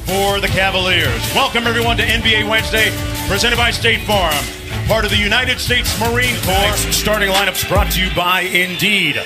for the Cavaliers. Welcome everyone to NBA Wednesday, presented by State Farm, part of the United States Marine Corps. Starting lineups brought to you by Indeed.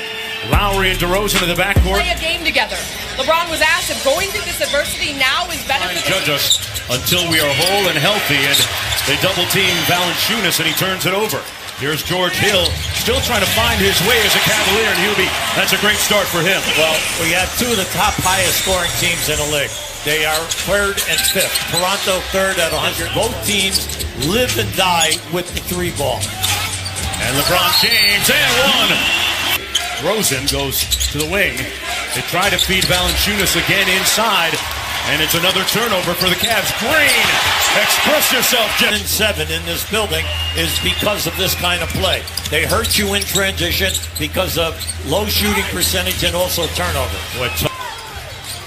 Lowry and DeRozan in the backcourt. Play a game together. LeBron was asked if going through this adversity now is better for the judge us until we are whole and healthy, and they double team Valanciunas and he turns it over. Here's George Hill, still trying to find his way as a Cavalier, and that's a great start for him. Well, we have two of the top highest scoring teams in the league. They are third and fifth. Toronto third at 100. Both teams live and die with the three ball. And LeBron James, and one. Rosen goes to the wing. They try to feed Valanciunas again inside, and it's another turnover for the Cavs. Green, express yourself, Jeff. 7 in this building is because of this kind of play. They hurt you in transition because of low shooting percentage and also turnover.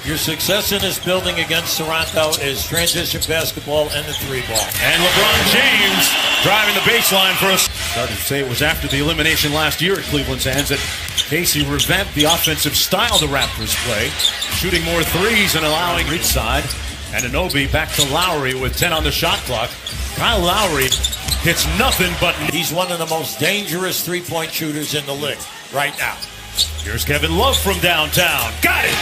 Your success in this building against Toronto is transition basketball and the three ball. And LeBron James driving the baseline for us. Started to say it was after the elimination last year at Cleveland's hands that Casey revamped the offensive style the Raptors play, shooting more threes and allowing each side. And Anunoby back to Lowry with 10 on the shot clock. Kyle Lowry hits nothing but... He's one of the most dangerous three-point shooters in the league right now. Here's Kevin Love from downtown. Got it!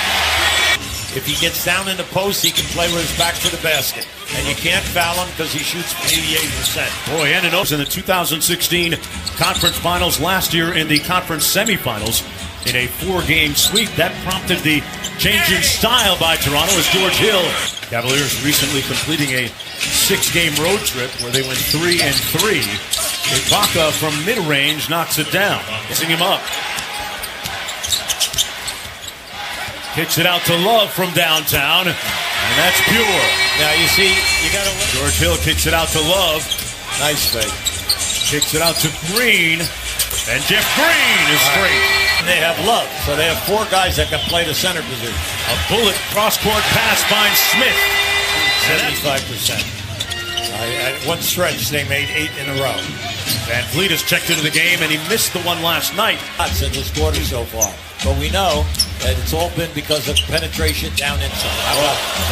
If he gets down in the post, he can play with his back to the basket. And you can't foul him because he shoots 88%. Boy, and in the 2016 conference finals, last year in the conference semifinals, in a 4-game sweep. That prompted the change in style by Toronto as George Hill. Cavaliers recently completing a 6-game road trip where they went 3-3. Ibaka from mid-range knocks it down, missing him up. Kicks it out to Love from downtown, and that's pure. Now you see, you got to look. George Hill kicks it out to Love. Nice fake. Kicks it out to Green, and Jeff Green is straight. And they have Love, so they have 4 guys that can play the center position. A bullet cross-court pass finds Smith. 75%. At one stretch, they made 8 in a row. Van Vliet has checked into the game, and he missed the one last night. In this quarter so far. But we know that it's all been because of penetration down inside.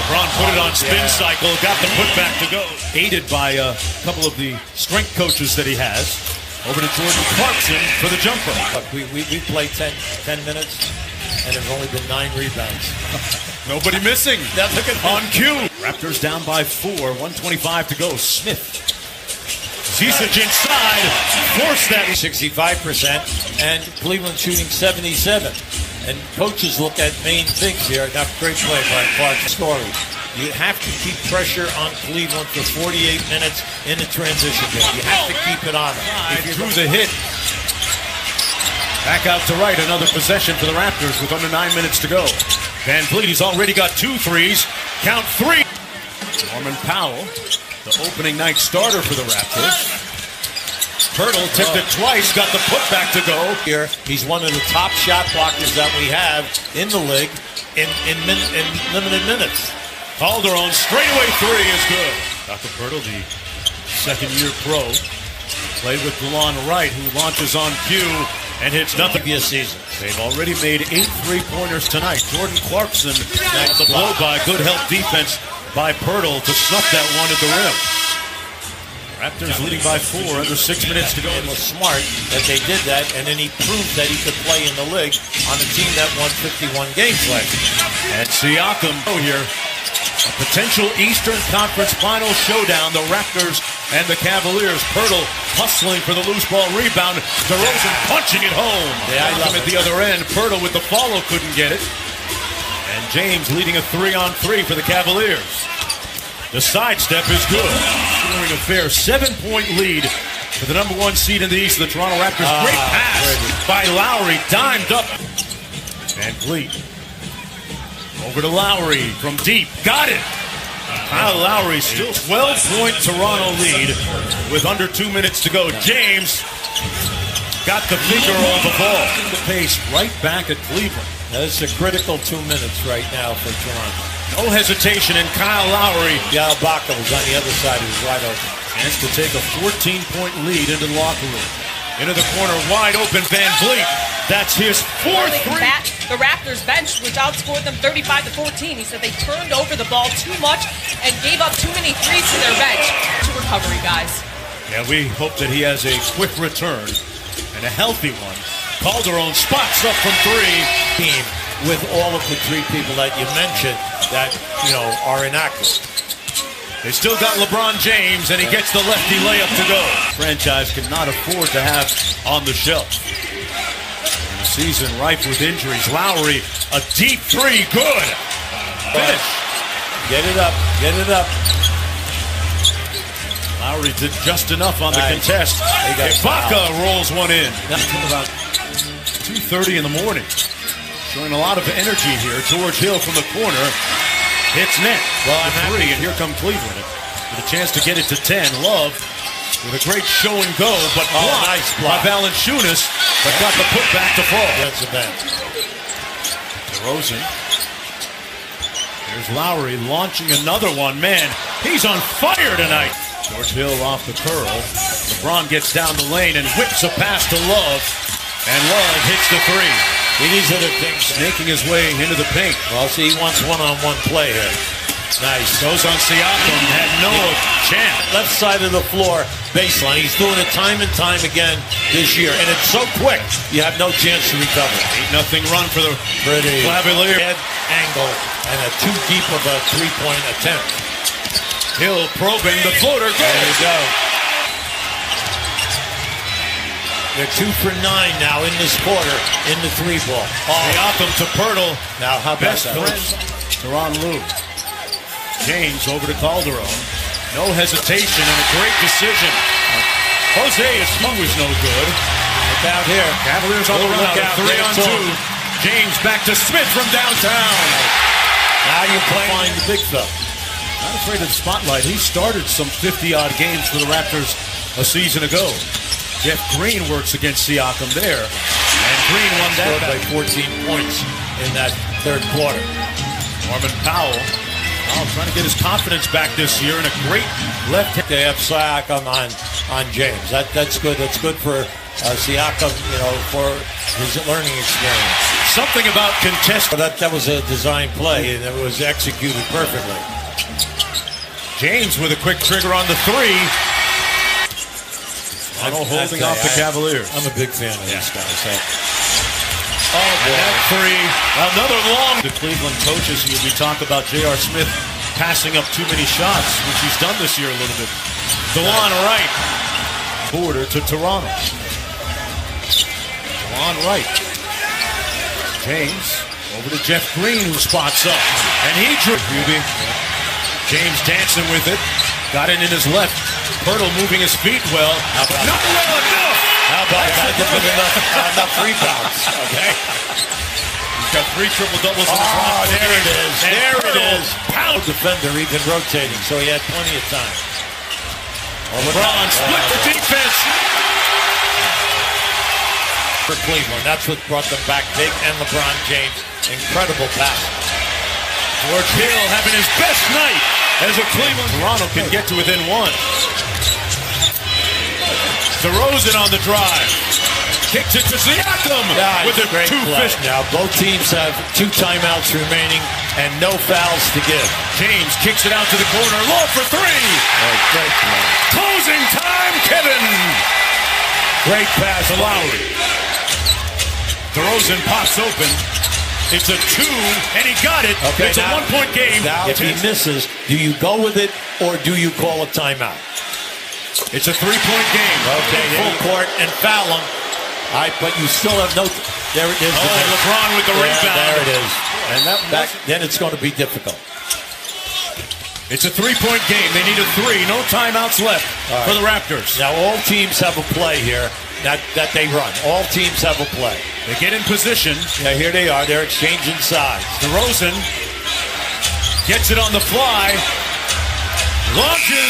LeBron put it on spin cycle, got the putback to go. Aided by a couple of the strength coaches that he has. Over to Jordan Clarkson for the jumper. Look, we played 10 minutes, and there's only been 9 rebounds. Nobody missing. On cue. Raptors down by 4, 1:25 to go. Smith. Zizic inside, forced that. 65%, and Cleveland shooting 77. And coaches look at main things here. Now, great play by Clark's story. You have to keep pressure on Cleveland for 48 minutes in the transition game. You have to keep it on them. Through the hit. Back out to right, another possession for the Raptors with under 9 minutes to go. Van Vliet, he's already got 2 threes. Count 3. Norman Powell, the opening night starter for the Raptors. Pirtle tipped it twice, got the putback to go. Here, he's one of the top shot blockers that we have in the league in limited minutes. Calderon, straightaway 3 is good. Dr. Pirtle, the second-year pro, played with DeLon Wright, who launches on cue and hits nothing this season. They've already made 8 3-pointers tonight. Jordan Clarkson got the blow by good help defense by Pirtle to snuff that one at the rim. Raptors leading by 4, under 6 minutes to go. It was smart that they did that, and then he proved that he could play in the league on a team that won 51 games last year. And Siakam here. A potential Eastern Conference Finals showdown. The Raptors and the Cavaliers. Pirtle hustling for the loose ball rebound. DeRozan punching it home. Siakam at the other end. Pirtle with the follow couldn't get it. And James leading a 3-on-3 for the Cavaliers. The sidestep is good. Scoring a fair 7-point lead for the number 1 seed in the East, the Toronto Raptors. Great pass by Lowry, dimed up. Van Vliet. Over to Lowry from deep. Got it. Kyle Lowry still 12-point Toronto lead with under 2 minutes to go. James got the finger on the ball. The pace right back at Cleveland. Now, this is a critical 2 minutes right now for Toronto. No hesitation, and Kyle Lowry. Yeah, Ibaka was on the other side. He was wide open. Chance to take a 14-point lead into the locker room. Into the corner, wide open, Van Vliet. That's his 4th three. the Raptors bench, which outscored them 35-14. He said they turned over the ball too much and gave up too many threes to their bench. To recovery, guys. Yeah, we hope that he has a quick return and a healthy one. Calderon spots up from three. Team with all of the three people that you mentioned that, are inactive. They still got LeBron James, and he gets the lefty layup to go. Franchise cannot afford to have on the shelf. In a season rife with injuries, Lowry, a deep three, good. Finish. Get it up, get it up. Lowry did just enough on the contest. Ibaka rolls one in. About 2:30 in the morning. Showing a lot of energy here. George Hill from the corner. Hits net. Well, I'm happy. And here come Cleveland with a chance to get it to 10. Love with a great show and go, but nice block by Valanciunas, but got the putback to fall. That's a bad. DeRozan. There's Lowry launching another one. Man, he's on fire tonight. George Hill off the curl. LeBron gets down the lane and whips a pass to Love. And Love hits the three. These are the things. Making his way into the paint. Well, see, he wants one-on-one play here. Nice. Goes on Siakam. Had no chance. Left side of the floor, baseline. He's doing it time and time again this year. And it's so quick, you have no chance to recover. 8-0 run for the Cavaliers. Head angle and a too deep of a three-point attempt. Hill probing the floater. There you go. They're 2 for 9 now in this quarter in the three ball. Siakam to Pirtle. Now, how about Best that? friend, Teron Lue. James over to Calderon. No hesitation and a great decision. Jose is no good. Look out here. Cavaliers on the run. 3-on-2. James back to Smith from downtown. Now you're playing the big fella. Not afraid of the spotlight. He started some 50-odd games for the Raptors a season ago. Jeff Green works against Siakam there. And Green won that by 14 points in that third quarter. Norman Powell trying to get his confidence back this year, and a great left hand. They have Siakam on James. That's good. That's good for Siakam, for his learning experience. Something about contest. That was a design play, and it was executed perfectly. James with a quick trigger on the three. Holding off the Cavaliers. I'm a big fan of these guys. And that three, another long. The Cleveland coaches, we talk about J.R. Smith passing up too many shots, which he's done this year a little bit. DeLon Wright, border to Toronto. DeLon Wright. James over to Jeff Green, who spots up. And he drew. James dancing with it. Got it in his left. Pirtle moving his feet well. Not well enough. How about that? Enough rebounds. Okay. He's got 3 triple-doubles in his left. There it is. And there Pirtle, it is. Pound defender even rotating, so he had plenty of time. LeBron split the defense. For Cleveland. That's what brought them back big, and LeBron James. Incredible pass. George Hill having his best night as a Cleveland. Toronto can get to within 1. DeRozan on the drive. Kicks it to Siakam with a great two-fist. Now both teams have 2 timeouts remaining and no fouls to give. James kicks it out to the corner. Low for 3. Great play. Closing time, Kevin. Great pass to Lowry. DeRozan pops open. It's a 2, and he got it. Okay, it's a 1-point game. Now, if he misses, do you go with it or do you call a timeout? It's a 3-point game. Okay, full court and foul him. But you still have no. There it is. LeBron with the rebound. There it is. And then it's going to be difficult. It's a 3-point game. They need a 3. No timeouts left for the Raptors. Now all teams have a play here that they run. All teams have a play. They get in position. Yeah, here they are. They're exchanging sides. DeRozan gets it on the fly. Launches.